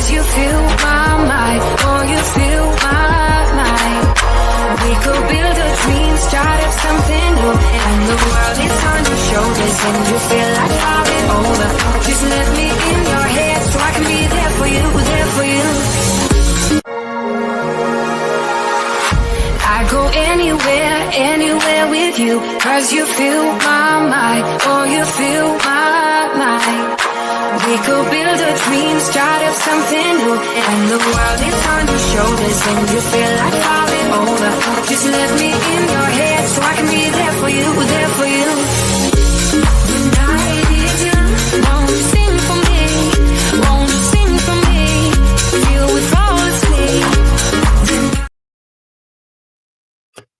Cause you fill my mind, oh, you fill my mind. We could build a dream, start up something new, and the world is on your shoulders, and you feel like falling over. Just let me in your head so I can be there for you, there for you. I go anywhere, anywhere with you, cause you fill my mind, oh, you fill my mind. We could build a dream, start up something new, and the world is on your shoulders, and you feel like falling over. Just let me in your head so I can be there for you, there for you. When I need you, won't you sing for me? Won't you sing for me? Feel with all it's me.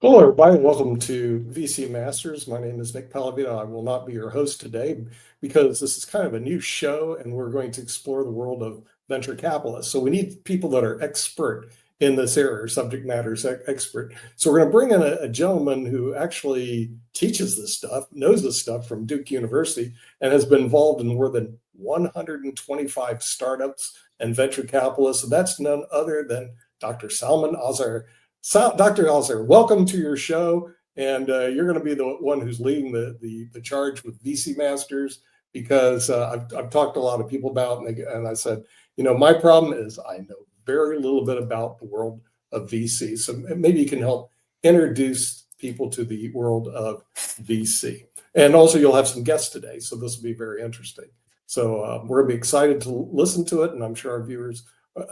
Hello, everybody, and welcome to VC Masters. My name is Nick Pallavito. I will not be your host today because this is kind of a new show, and we're going to explore the world of venture capitalists. So we need people that are expert in this area, subject matter expert. So we're going to bring in a gentleman who actually teaches this stuff, knows this stuff from Duke University, and has been involved in more than 125 startups and venture capitalists. And that's none other than Dr. Salman Azhar. Dr. Azhar, welcome to your show, and you're going to be the one who's leading the charge with VC Masters, because I've talked to a lot of people about it, and I said, you know, my problem is I know very little bit about the world of VC, so maybe you can help introduce people to the world of VC. And also you'll have some guests today, so this will be very interesting. So we're going to be excited to listen to it, and I'm sure our viewers,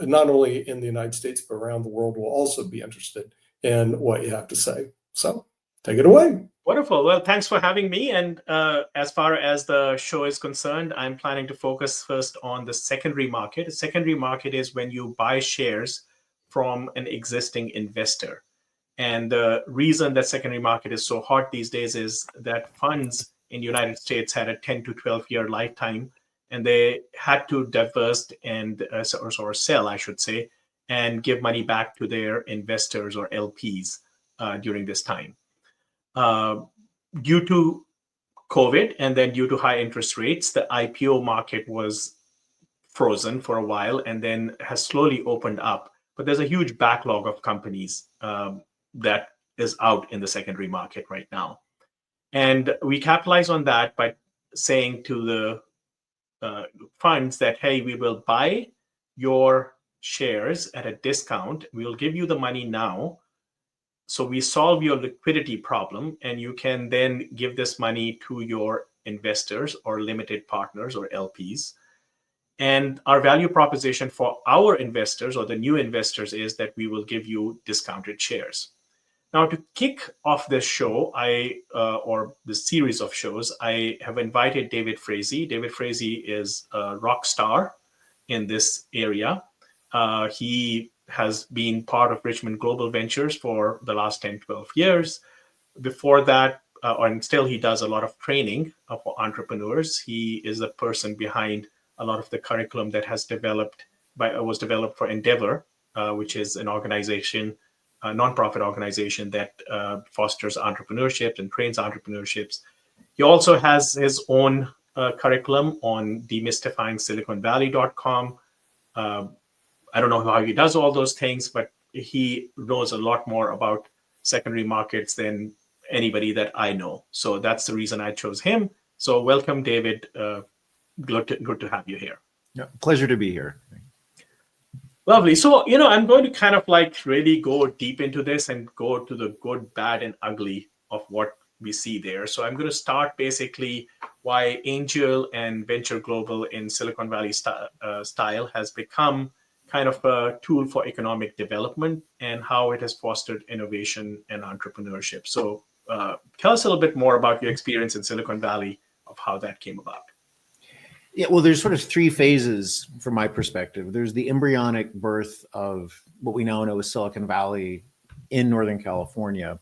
not only in the United States, but around the world, will also be interested in what you have to say. So take it away. Wonderful. Well, thanks for having me. And as far as the show is concerned, I'm planning to focus first on the secondary market. A secondary market is when you buy shares from an existing investor. And the reason that secondary market is so hot these days is that funds in the United States had a 10 to 12 year lifetime, and they had to divest and or sell, I should say, and give money back to their investors or LPs during this time. Due to COVID and then due to high interest rates, the IPO market was frozen for a while and then has slowly opened up. But there's a huge backlog of companies that is out in the secondary market right now. And we capitalize on that by saying to the funds that, hey, we will buy your shares at a discount. We'll give you the money now. So we solve your liquidity problem, and you can then give this money to your investors or limited partners or LPs. And our value proposition for our investors or the new investors is that we will give you discounted shares. Now, to kick off this show, or the series of shows, I have invited David Frazee. David Frazee is a rock star in this area. He has been part of Richmond Global Ventures for the last 10, 12 years. Before that, and still he does a lot of training for entrepreneurs. He is the person behind a lot of the curriculum that was developed for Endeavor, which is an organization, a nonprofit organization that fosters entrepreneurship and trains entrepreneurships. He also has his own curriculum on demystifyingsiliconvalley.com. I don't know how he does all those things, but he knows a lot more about secondary markets than anybody that I know. So that's the reason I chose him. So welcome, David. Good to have you here. Yeah, pleasure to be here. Lovely. So, I'm going to kind of like really go deep into this and go to the good, bad, and ugly of what we see there. So I'm going to start basically why Angel and Venture Global in Silicon Valley style has become kind of a tool for economic development and how it has fostered innovation and entrepreneurship. So tell us a little bit more about your experience in Silicon Valley, of how that came about. Yeah, well, there's sort of three phases from my perspective. There's the embryonic birth of what we now know as Silicon Valley in Northern California.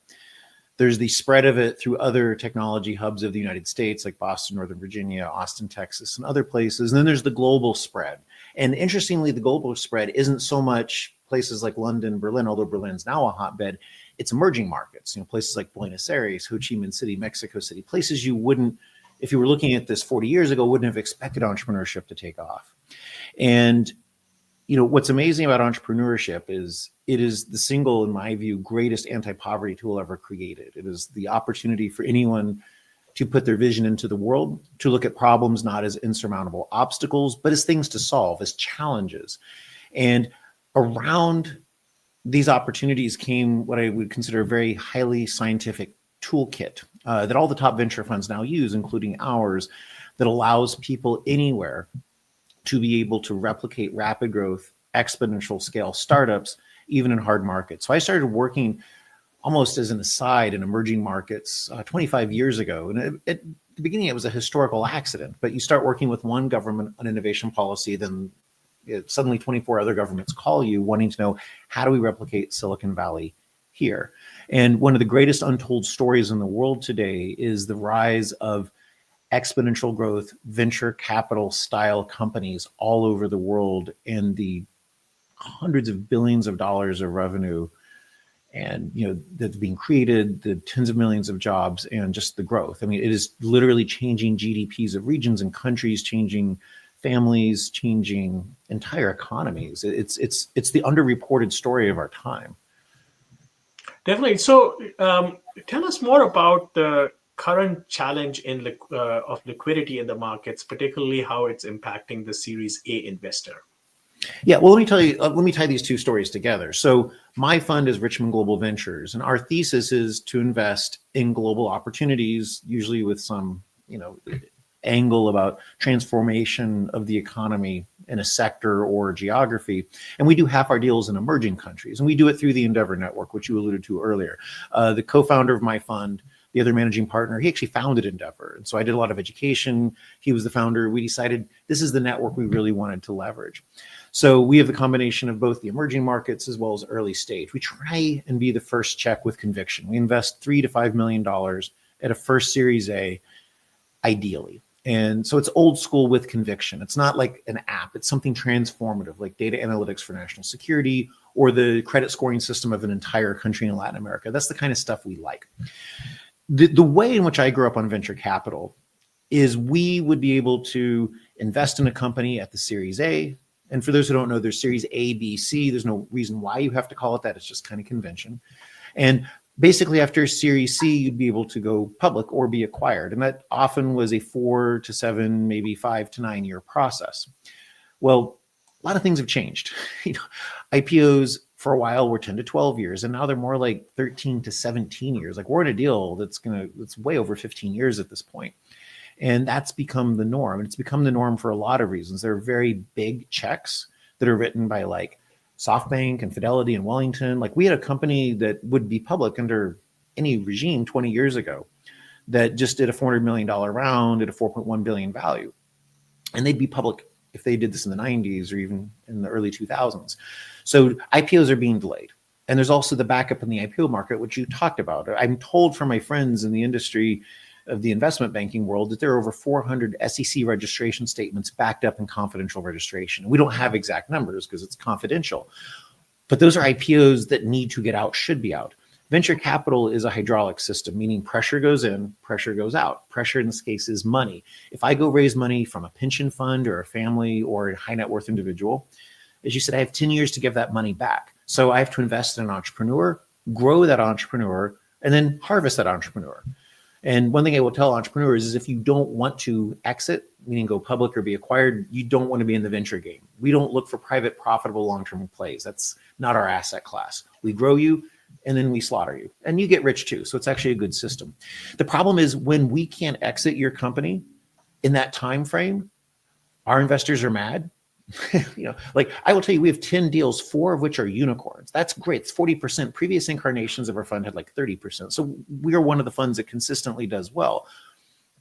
There's the spread of it through other technology hubs of the United States, like Boston, Northern Virginia, Austin, Texas, and other places. And then there's the global spread. And interestingly, the global spread isn't so much places like London, Berlin, although Berlin's now a hotbed. It's emerging markets, places like Buenos Aires, Ho Chi Minh City, Mexico City, places you wouldn't, if you were looking at this 40 years ago, wouldn't have expected entrepreneurship to take off. And what's amazing about entrepreneurship is it is the single, in my view, greatest anti-poverty tool ever created. It is the opportunity for anyone to put their vision into the world, to look at problems not as insurmountable obstacles, but as things to solve, as challenges. And around these opportunities came what I would consider a very highly scientific toolkit that all the top venture funds now use, including ours, that allows people anywhere to be able to replicate rapid growth, exponential scale startups, even in hard markets. So I started working almost as an aside in emerging markets 25 years ago. And at the beginning, it was a historical accident, but you start working with one government on innovation policy, then suddenly 24 other governments call you wanting to know, how do we replicate Silicon Valley here? And one of the greatest untold stories in the world today is the rise of exponential growth, venture capital style companies all over the world, and the hundreds of billions of dollars of revenue and that's being created, the tens of millions of jobs, and just the growth. I mean, it is literally changing GDPs of regions and countries, changing families, changing entire economies. It's the underreported story of our time. Definitely. So tell us more about the current challenge of liquidity in the markets, particularly how it's impacting the Series A investor. Yeah, well, let me tie these two stories together. So my fund is Richmond Global Ventures, and our thesis is to invest in global opportunities, usually with some, angle about transformation of the economy in a sector or geography. And we do half our deals in emerging countries, and we do it through the Endeavor Network, which you alluded to earlier. The co-founder of my fund, the other managing partner, he actually founded Endeavor. And so I did a lot of education. He was the founder. We decided this is the network we really wanted to leverage. So we have the combination of both the emerging markets as well as early stage. We try and be the first check with conviction. We invest $3 to $5 million at a first Series A, ideally. And so it's old school with conviction. It's not like an app. It's something transformative, like data analytics for national security or the credit scoring system of an entire country in Latin America. That's the kind of stuff we like. The way in which I grew up on venture capital is we would be able to invest in a company at the Series A. And for those who don't know, there's Series A, B, C. There's no reason why you have to call it that. It's just kind of convention. And basically after Series C, you'd be able to go public or be acquired. And that often was a 4 to 7, maybe 5 to 9 year process. Well, a lot of things have changed. IPOs for a while were 10 to 12 years, and now they're more like 13 to 17 years. Like we're in a deal that's way over 15 years at this point. And that's become the norm. And it's become the norm for a lot of reasons. There are very big checks that are written by like SoftBank and Fidelity and Wellington. Like we had a company that would be public under any regime 20 years ago that just did a $400 million round at a 4.1 billion value. And they'd be public if they did this in the 90s or even in the early 2000s. So IPOs are being delayed. And there's also the backup in the IPO market, which you talked about. I'm told from my friends in the industry of the investment banking world that there are over 400 SEC registration statements backed up in confidential registration. We don't have exact numbers because it's confidential, but those are IPOs that need to get out, should be out. Venture capital is a hydraulic system, meaning pressure goes in, pressure goes out. Pressure in this case is money. If I go raise money from a pension fund or a family or a high net worth individual, as you said, I have 10 years to give that money back. So I have to invest in an entrepreneur, grow that entrepreneur, and then harvest that entrepreneur. And one thing I will tell entrepreneurs is if you don't want to exit, meaning go public or be acquired, you don't want to be in the venture game. We don't look for private, profitable, long-term plays. That's not our asset class. We grow you and then we slaughter you and you get rich too. So it's actually a good system. The problem is when we can't exit your company in that time frame, our investors are mad. Like I will tell you, we have 10 deals, 4 of which are unicorns. That's great. It's 40%. Previous incarnations of our fund had like 30%. So we are one of the funds that consistently does well.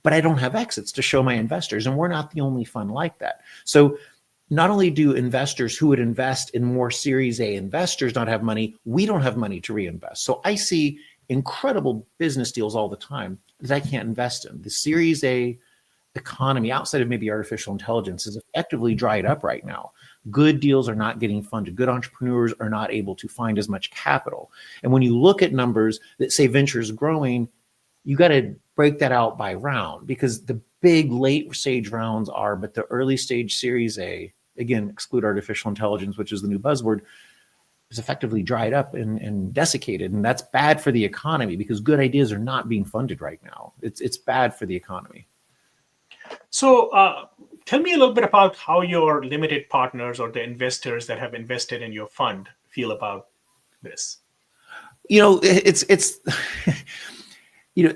But I don't have exits to show my investors, and we're not the only fund like that. So not only do investors who would invest in more Series A investors not have money, we don't have money to reinvest. So I see incredible business deals all the time that I can't invest in. The Series A economy outside of maybe artificial intelligence is effectively dried up right now. Good deals are not getting funded. Good entrepreneurs are not able to find as much capital. And when you look at numbers that say venture is growing, you got to break that out by round because the big late stage rounds are, but the early stage Series A again, exclude artificial intelligence, which is the new buzzword, is effectively dried up and desiccated. And that's bad for the economy because good ideas are not being funded right now. It's bad for the economy. So tell me a little bit about how your limited partners or the investors that have invested in your fund feel about this. It's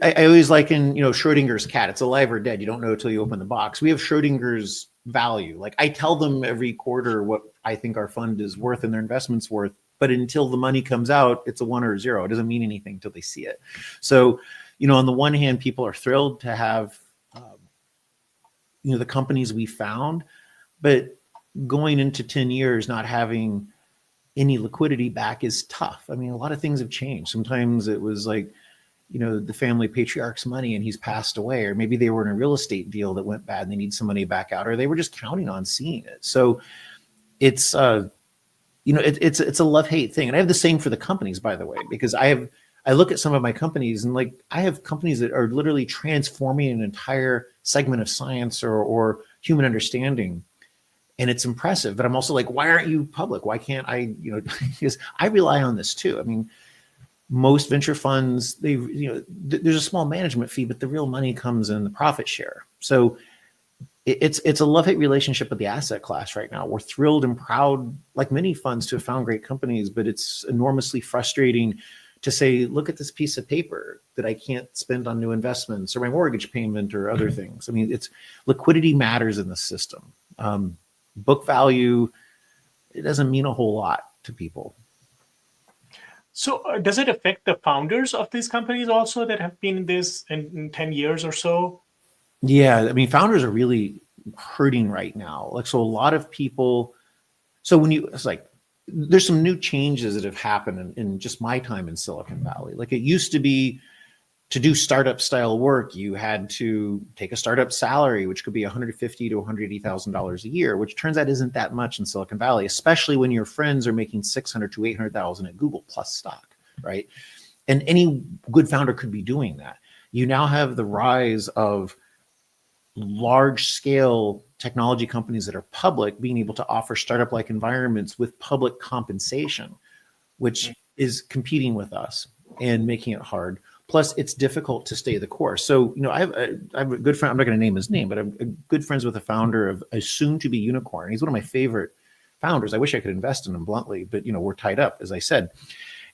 I always liken, Schrodinger's cat. It's alive or dead. You don't know until you open the box. We have Schrodinger's value. Like I tell them every quarter what I think our fund is worth and their investment's worth. But until the money comes out, it's a 1 or a 0. It doesn't mean anything until they see it. So, on the one hand, people are thrilled to have, the companies we found, but going into 10 years, not having any liquidity back is tough. I mean, a lot of things have changed. Sometimes it was like, the family patriarch's money and he's passed away, or maybe they were in a real estate deal that went bad and they need some money back out, or they were just counting on seeing it. So it's, it's a love-hate thing. And I have the same for the companies, by the way, because I look at some of my companies and I have companies that are literally transforming an entire segment of science or human understanding. And it's impressive, but I'm also like, why aren't you public? Why can't I, because I rely on this too. I mean, most venture funds, there's a small management fee, but the real money comes in the profit share. So it's a love-hate relationship with the asset class right now. We're thrilled and proud, like many funds, to have found great companies, but it's enormously frustrating to say, look at this piece of paper that I can't spend on new investments or my mortgage payment or other things. I mean, liquidity matters in the system. Book value, it doesn't mean a whole lot to people. So does it affect the founders of these companies also that have been in this in 10 years or so? Yeah, I mean, founders are really hurting right now. So a lot of people, there's some new changes that have happened in just my time in Silicon Valley. Like it used to be, to do startup style work, you had to take a startup salary, which could be $150,000 to $180,000 a year, which turns out isn't that much in Silicon Valley, especially when your friends are making $600,000 to $800,000 at Google plus stock, right? And any good founder could be doing that. You now have the rise of large scale technology companies that are public being able to offer startup-like environments with public compensation, which is competing with us and making it hard. Plus, it's difficult to stay the course. So, I have a good friend, I'm not going to name his name, but I'm good friends with the founder of a soon-to-be unicorn. He's one of my favorite founders. I wish I could invest in him bluntly, but, we're tied up, as I said.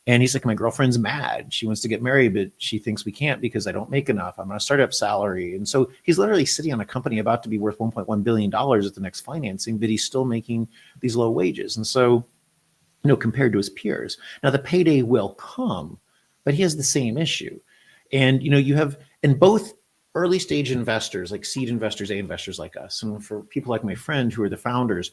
And he's like, my girlfriend's mad. She wants to get married, but she thinks we can't because I don't make enough. I'm on a startup salary. And so he's literally sitting on a company about to be worth $1.1 billion at the next financing, but he's still making these low wages. And so, compared to his peers. Now, the payday will come, but he has the same issue. And, you have, in both early stage investors, like seed investors, A investors like us, and for people like my friend who are the founders,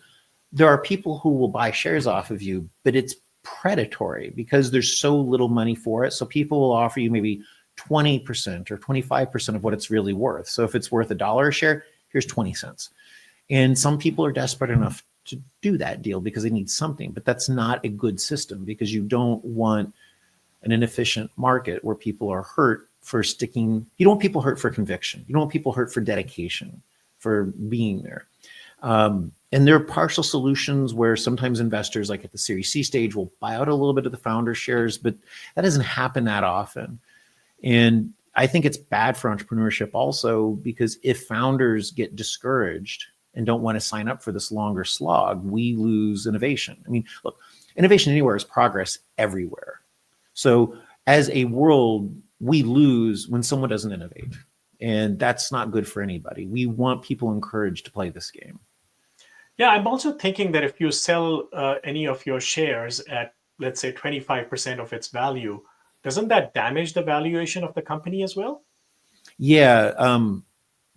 there are people who will buy shares off of you, but it's predatory because there's so little money for it. So people will offer you maybe 20% or 25% of what it's really worth. So if it's worth $1 a share, here's 20 cents. And some people are desperate enough to do that deal because they need something, but that's not a good system because you don't want an inefficient market where people are hurt for sticking. You don't want people hurt for conviction. You don't want people hurt for dedication, for being there. And there are partial solutions where sometimes investors, like at the Series C stage, will buy out a little bit of the founder shares, but that doesn't happen that often. And I think it's bad for entrepreneurship also because if founders get discouraged and don't want to sign up for this longer slog, we lose innovation. I mean, look, innovation anywhere is progress everywhere. So as a world, we lose when someone doesn't innovate. And that's not good for anybody. We want people encouraged to play this game. Yeah, I'm also thinking that if you sell any of your shares at, let's say, 25% of its value, doesn't that damage the valuation of the company as well? Yeah,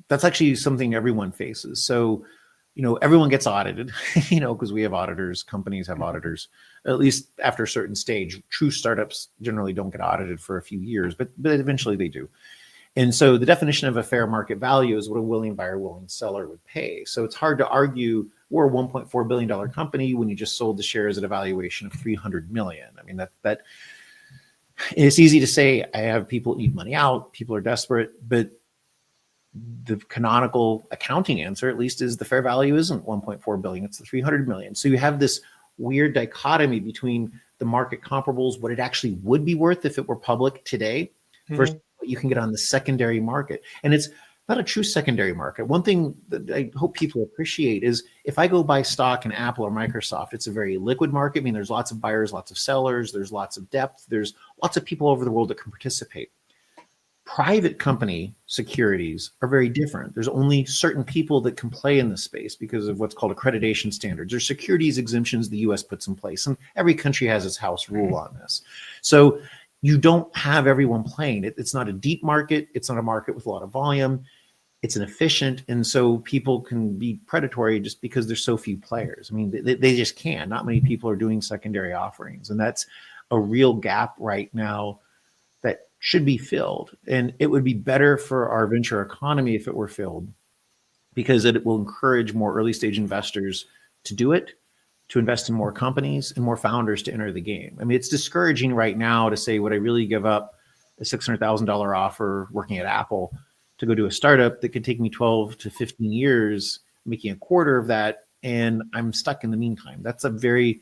that's actually something everyone faces. So, everyone gets audited, because we have auditors, companies have auditors, at least after a certain stage. True startups generally don't get audited for a few years, but eventually they do. And so the definition of a fair market value is what a willing buyer, willing seller would pay. So it's hard to argue we're a $1.4 billion company when you just sold the shares at a valuation of $300 million. I mean, that it's easy to say I have people eat money out, people are desperate, but the canonical accounting answer, at least, is the fair value isn't 1.4 billion, it's the 300 million. So you have this weird dichotomy between the market comparables, what it actually would be worth if it were public today, versus what you can get on the secondary market. And it's not a true secondary market. One thing that I hope people appreciate is if I go buy stock in Apple or Microsoft, it's a very liquid market. I mean, there's lots of buyers, lots of sellers, there's lots of depth, there's lots of people over the world that can participate. Private company securities are very different. There's only certain people that can play in the space because of what's called accreditation standards. There's securities exemptions the US puts in place, and every country has its house rule on this. So you don't have everyone playing. It's not a deep market. It's not a market with a lot of volume. It's inefficient. And so people can be predatory just because there's so few players. I mean, they just can. Not many people are doing secondary offerings. And that's a real gap right now that should be filled. And it would be better for our venture economy if it were filled, because it will encourage more early stage investors to do it, to invest in more companies and more founders to enter the game. I mean, it's discouraging right now to say, would I really give up a $600,000 offer working at Apple to go do a startup that could take me 12 to 15 years, making a quarter of that, and I'm stuck in the meantime? That's a very,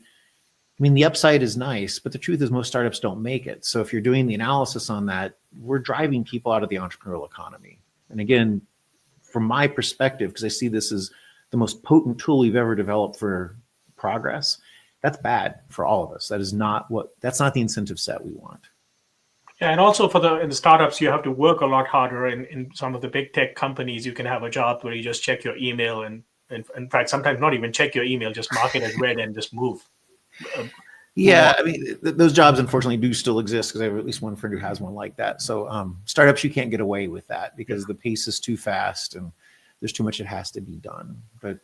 I mean, the upside is nice, but the truth is most startups don't make it. So if you're doing the analysis on that, we're driving people out of the entrepreneurial economy. And again, from my perspective, because I see this as the most potent tool we've ever developed for progress, that's bad for all of us. That's not the incentive set we want. Yeah, and also in the startups, you have to work a lot harder. In some of the big tech companies, you can have a job where you just check your email and in fact, sometimes not even check your email, just mark it as read and just move. Yeah, I mean, those jobs unfortunately do still exist because I have at least one friend who has one like that. So startups, you can't get away with that because the pace is too fast and there's too much that has to be done. But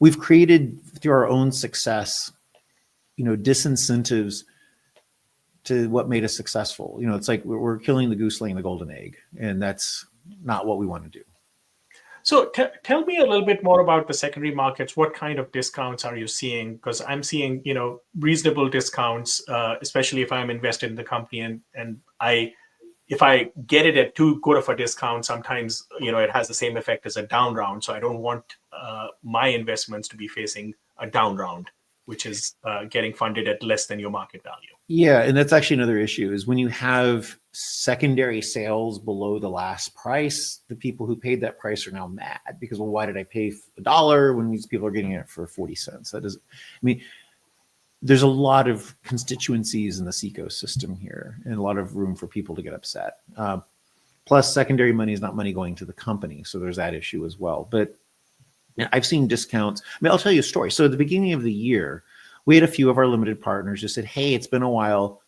we've created through our own success, disincentives to what made us successful. It's like we're killing the goose laying the golden egg, and that's not what we want to do. So tell me a little bit more about the secondary markets. What kind of discounts are you seeing? Because I'm seeing, reasonable discounts, especially if I'm invested in the company, and if I get it at too good of a discount, sometimes, it has the same effect as a down round. So I don't want my investments to be facing a down round, which is getting funded at less than your market value. Yeah, and that's actually another issue is when you have secondary sales below the last price, the people who paid that price are now mad because, well, why did I pay $1 when these people are getting it for 40 cents? There's a lot of constituencies in this ecosystem here and a lot of room for people to get upset. Plus, secondary money is not money going to the company. So there's that issue as well. But I've seen discounts. I'll tell you a story. So at the beginning of the year, we had a few of our limited partners just said, hey, it's been a while.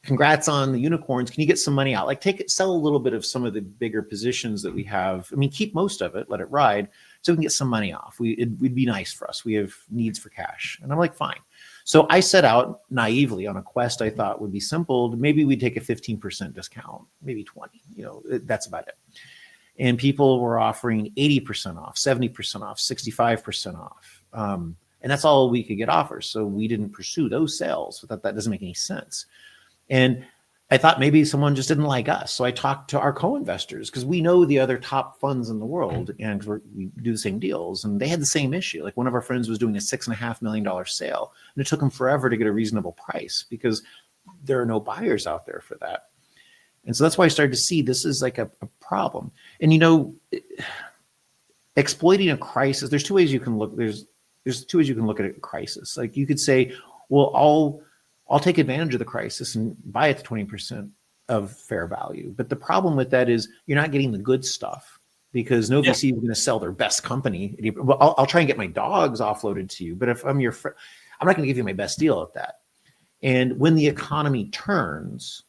Congrats on the unicorns. Can you get some money out? Sell a little bit of some of the bigger positions that we have. Keep most of it, let it ride so we can get some money off. It'd be nice for us. We have needs for cash. And I'm like, fine. So I set out naively on a quest I thought would be simple. Maybe we'd take a 15% discount, maybe 20, that's about it. And people were offering 80% off, 70% off, 65% off. And that's all we could get offers. So we didn't pursue those sales. So that doesn't make any sense. And I thought maybe someone just didn't like us. So I talked to our co-investors because we know the other top funds in the world and we do the same deals. And they had the same issue. Like one of our friends was doing a $6.5 million sale. And it took them forever to get a reasonable price because there are no buyers out there for that. And so that's why I started to see this is like a problem. And, exploiting a crisis, there's two ways you can look. There's two ways you can look at a crisis. Like you could say, well, I'll take advantage of the crisis and buy it to 20% of fair value. But the problem with that is you're not getting the good stuff because no VC is going to sell their best company. Well, I'll try and get my dogs offloaded to you. But if I'm your friend, I'm not going to give you my best deal at that. And when the economy turns,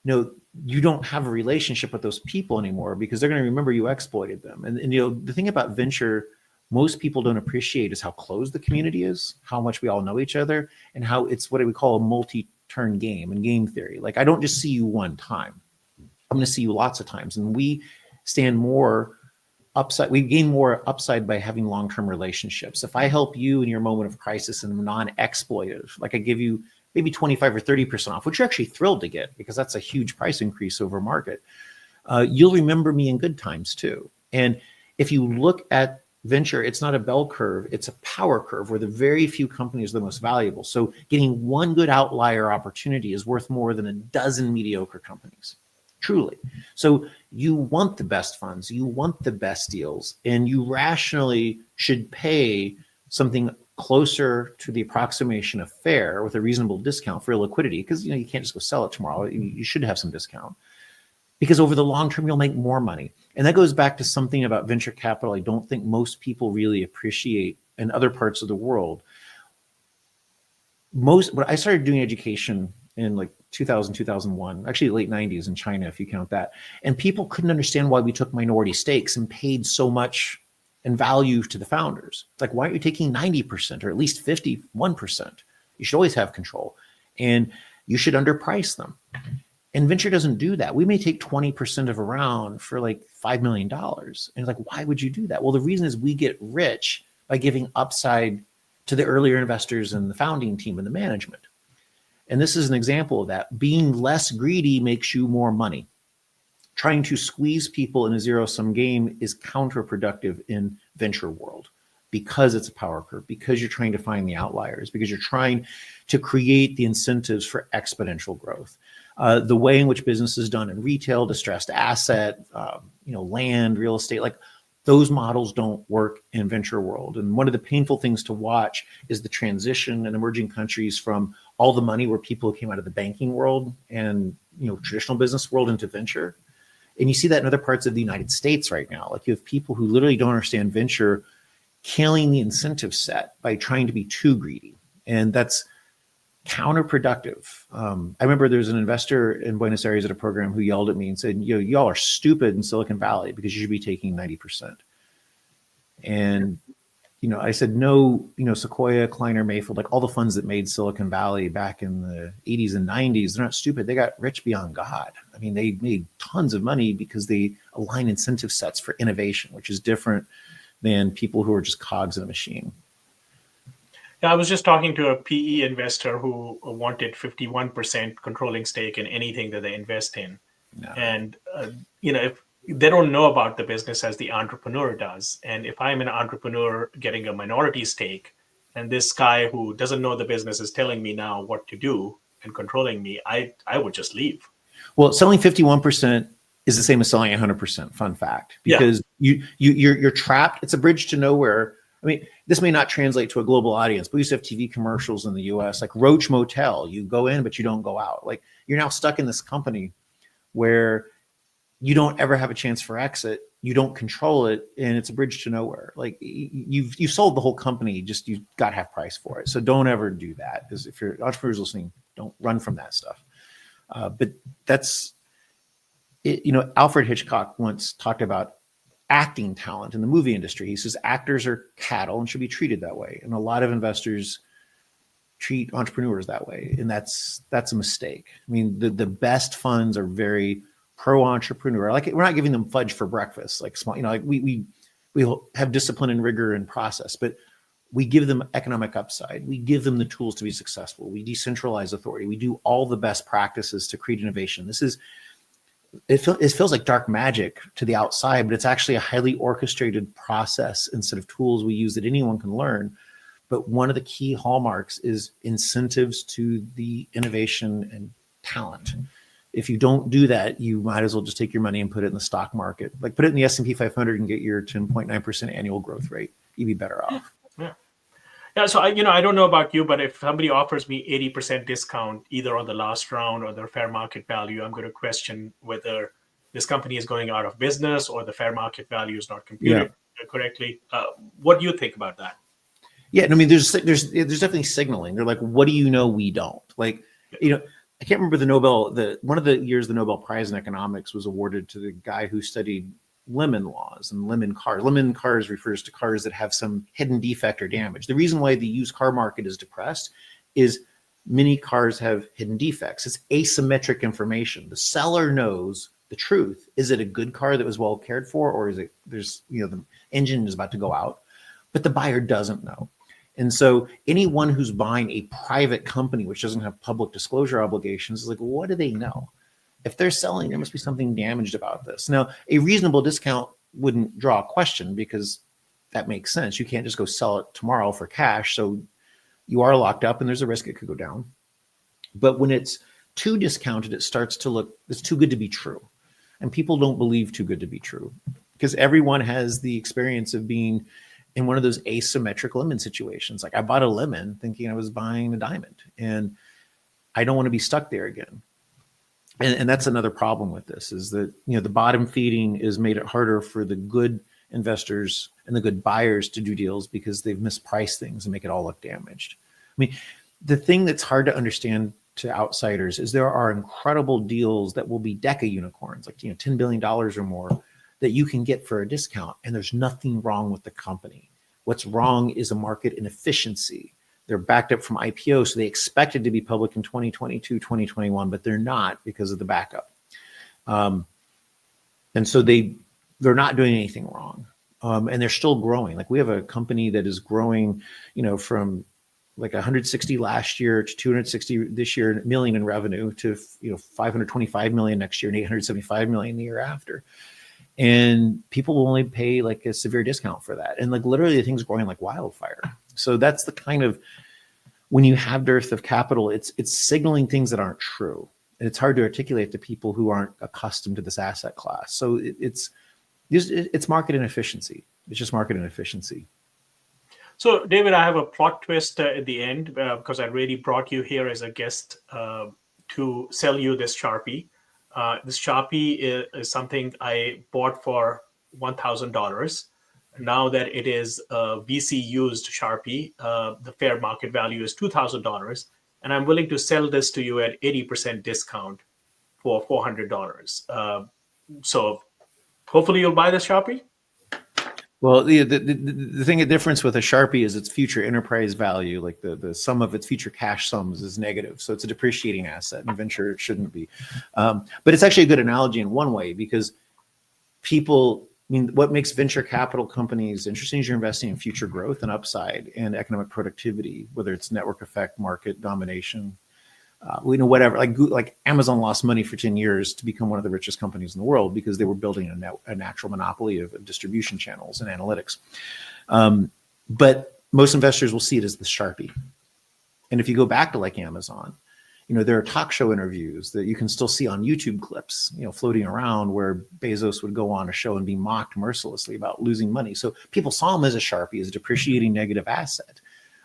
you don't have a relationship with those people anymore because they're going to remember you exploited them. And the thing about venture most people don't appreciate is how close the community is, how much we all know each other, and how it's what we call a multi-turn game in game theory. Like I don't just see you one time. I'm going to see you lots of times. And we stand more upside. We gain more upside by having long-term relationships. If I help you in your moment of crisis and non-exploitive, like I give you maybe 25 or 30% off, which you're actually thrilled to get because that's a huge price increase over market. you'll remember me in good times too. And if you look at venture, it's not a bell curve, it's a power curve where the very few companies are the most valuable. So getting one good outlier opportunity is worth more than a dozen mediocre companies, truly. So you want the best funds, you want the best deals, and you rationally should pay something closer to the approximation of fair with a reasonable discount for illiquidity, because you can't just go sell it tomorrow. You should have some discount, because over the long term, you'll make more money. And that goes back to something about venture capital I don't think most people really appreciate in other parts of the world. When I started doing education in like 2000, 2001, actually late 90s in China, if you count that, and people couldn't understand why we took minority stakes and paid so much in value to the founders. Like, why aren't you taking 90% or at least 51%? You should always have control, and you should underprice them. And venture doesn't do that. We may take 20% of a round for like $5 million. And it's like, why would you do that? Well, the reason is we get rich by giving upside to the earlier investors and the founding team and the management. And this is an example of that. Being less greedy makes you more money. Trying to squeeze people in a zero-sum game is counterproductive in venture world, because it's a power curve, because you're trying to find the outliers, because you're trying to create the incentives for exponential growth. The way in which business is done in retail, distressed asset, land, real estate, like those models don't work in venture world. And one of the painful things to watch is the transition in emerging countries from all the money where people came out of the banking world and traditional business world into venture. And you see that in other parts of the United States right now. Like, you have people who literally don't understand venture killing the incentive set by trying to be too greedy. And that's counterproductive. I remember there's an investor in Buenos Aires at a program who yelled at me and said, y'all are stupid in Silicon Valley because you should be taking 90%. And, I said, no, Sequoia, Kleiner, Mayfield, like all the funds that made Silicon Valley back in the 80s and 90s, they're not stupid. They got rich beyond God. I mean, they made tons of money because they align incentive sets for innovation, which is different than people who are just cogs in a machine. I was just talking to a PE investor who wanted 51% controlling stake in anything that they invest in. No. And, if they don't know about the business as the entrepreneur does. And if I'm an entrepreneur getting a minority stake, and this guy who doesn't know the business is telling me now what to do and controlling me, I would just leave. Well, selling 51% is the same as selling 100%. Fun fact, because you're trapped. It's a bridge to nowhere. I mean, this may not translate to a global audience, but we used to have TV commercials in the US, like Roach Motel. You go in, but you don't go out. Like, you're now stuck in this company where you don't ever have a chance for exit. You don't control it, and it's a bridge to nowhere. Like, you've sold the whole company. Just, you've got to have price for it. So don't ever do that. Because if you're entrepreneurs listening, don't run from that stuff. But that's it. Alfred Hitchcock once talked about acting talent in the movie industry. He says actors are cattle and should be treated that way. And a lot of investors treat entrepreneurs that way. And that's a mistake. I mean, the best funds are very pro-entrepreneur. Like, we're not giving them fudge for breakfast, like small, like we have discipline and rigor and process, but we give them economic upside. We give them the tools to be successful. We decentralize authority. We do all the best practices to create innovation. It feels like dark magic to the outside, but it's actually a highly orchestrated process and set of tools we use that anyone can learn. But one of the key hallmarks is incentives to the innovation and talent. If you don't do that, you might as well just take your money and put it in the stock market. Like, put it in the S&P 500 and get your 10.9% annual growth rate. You'd be better off. Yeah. So I don't know about you, but if somebody offers me 80% discount either on the last round or their fair market value, I'm going to question whether this company is going out of business or the fair market value is not computed correctly. What do you think about that? Yeah, I mean, there's definitely signaling. They're like, what do you know we don't? Like, I can't remember one of the years the Nobel Prize in economics was awarded to the guy who studied lemon laws and lemon cars. Lemon cars refers to cars that have some hidden defect or damage. The reason why the used car market is depressed is many cars have hidden defects. It's asymmetric information. The seller knows the truth. Is it a good car that was well cared for, or is it the engine is about to go out, but the buyer doesn't know. And so anyone who's buying a private company which doesn't have public disclosure obligations is like, what do they know? if they're selling, there must be something damaged about this. Now, a reasonable discount wouldn't draw a question because that makes sense. You can't just go sell it tomorrow for cash. So you are locked up and there's a risk it could go down. But when it's too discounted, it starts to look, it's too good to be true. And people don't believe too good to be true because everyone has the experience of being in one of those asymmetric lemon situations. Like I bought a lemon thinking I was buying a diamond, and I don't want to be stuck there again. And that's another problem with this is that, the bottom feeding has made it harder for the good investors and the good buyers to do deals because they've mispriced things and make it all look damaged. I mean, the thing that's hard to understand to outsiders is there are incredible deals that will be deca unicorns, like, $10 billion or more that you can get for a discount. And there's nothing wrong with the company. What's wrong is a market inefficiency. They're backed up from IPO, so they expected to be public in 2022, 2021, but they're not because of the backup. And so they're not doing anything wrong. And they're still growing. Like we have a company that is growing, from like 160 last year to 260 this year million in revenue to 525 million next year and 875 million the year after. And people will only pay like a severe discount for that. And like literally the thing's growing like wildfire. So that's the kind of, when you have dearth of capital, it's signaling things that aren't true. And it's hard to articulate to people who aren't accustomed to this asset class. So it's market inefficiency. It's just market inefficiency. So, David, I have a plot twist at the end because I really brought you here as a guest to sell you this Sharpie. This Sharpie is something I bought for $1,000. Now that it is a VC used Sharpie, the fair market value is $2,000. And I'm willing to sell this to you at 80% discount for $400. So hopefully you'll buy this Sharpie. Well, the difference with a Sharpie is its future enterprise value, like the sum of its future cash sums is negative. So it's a depreciating asset, and venture it shouldn't be. But it's actually a good analogy in one way because what makes venture capital companies interesting is you're investing in future growth and upside and economic productivity, whether it's network effect, market domination, whatever. Like Amazon lost money for 10 years to become one of the richest companies in the world because they were building a natural monopoly of distribution channels and analytics. But most investors will see it as the Sharpie. And if you go back to like Amazon, there are talk show interviews that you can still see on YouTube clips, floating around where Bezos would go on a show and be mocked mercilessly about losing money. So people saw him as a Sharpie, as a depreciating negative asset,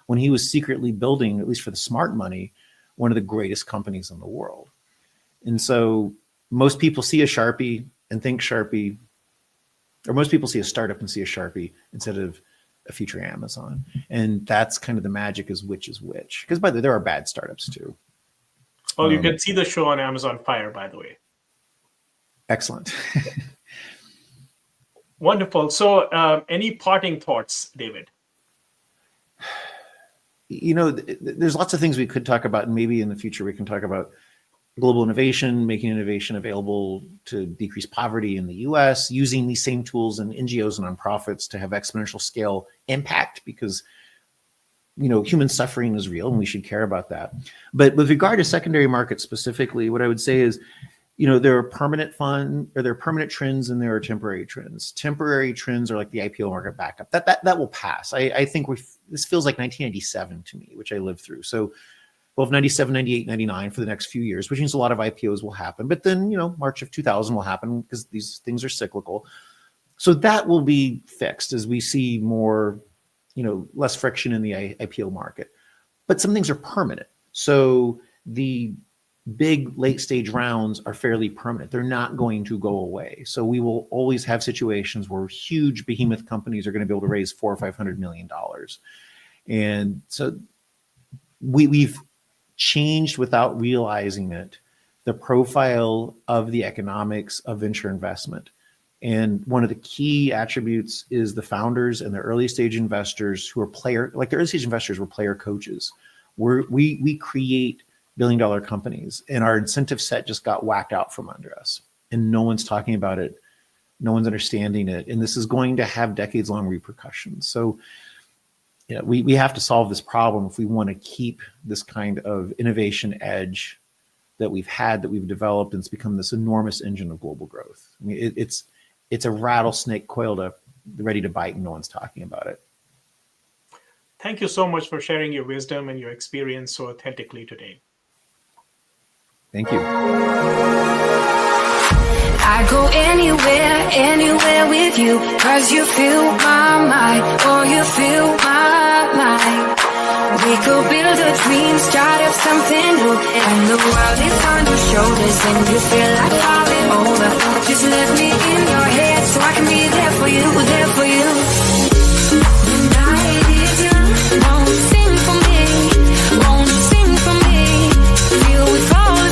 when he was secretly building, at least for the smart money, one of the greatest companies in the world. And so most people see a Sharpie and think Sharpie, or most people see a startup and see a Sharpie instead of a future Amazon. And that's kind of the magic is which. Because by the way, there are bad startups too. Well, you can see the show on Amazon Fire, by the way. Excellent. Wonderful. So any parting thoughts, David? There's lots of things we could talk about, and maybe in the future we can talk about global innovation, making innovation available to decrease poverty in the US, using these same tools in NGOs and nonprofits to have exponential scale impact because human suffering is real and we should care about that. But with regard to secondary markets specifically, what I would say is, there are permanent trends and there are temporary trends. Temporary trends are like the IPO market backup. That will pass. I think this feels like 1997 to me, which I lived through. So both 97, 98, 99 for the next few years, which means a lot of IPOs will happen. But then, March of 2000 will happen because these things are cyclical. So that will be fixed as we see more, less friction in the IPO market. But some things are permanent. So the big late stage rounds are fairly permanent. They're not going to go away. So we will always have situations where huge behemoth companies are going to be able to raise $400 or $500 million. And so we've changed without realizing it, the profile of the economics of venture investment. And one of the key attributes is the founders and the early stage investors who are like the early stage investors were player coaches. We create billion-dollar companies, and our incentive set just got whacked out from under us. And no one's talking about it. No one's understanding it. And this is going to have decades-long repercussions. So we have to solve this problem if we want to keep this kind of innovation edge that we've had, that we've developed, and it's become this enormous engine of global growth. I mean, it's a rattlesnake coiled up, ready to bite, and no one's talking about it. Thank you so much for sharing your wisdom and your experience so authentically today. Thank you. I go anywhere with you, 'cause you fill my mind, or you fill my mind. We could build a dream, start up something new, and the world is on your shoulders, and you feel like falling over. Just let me in your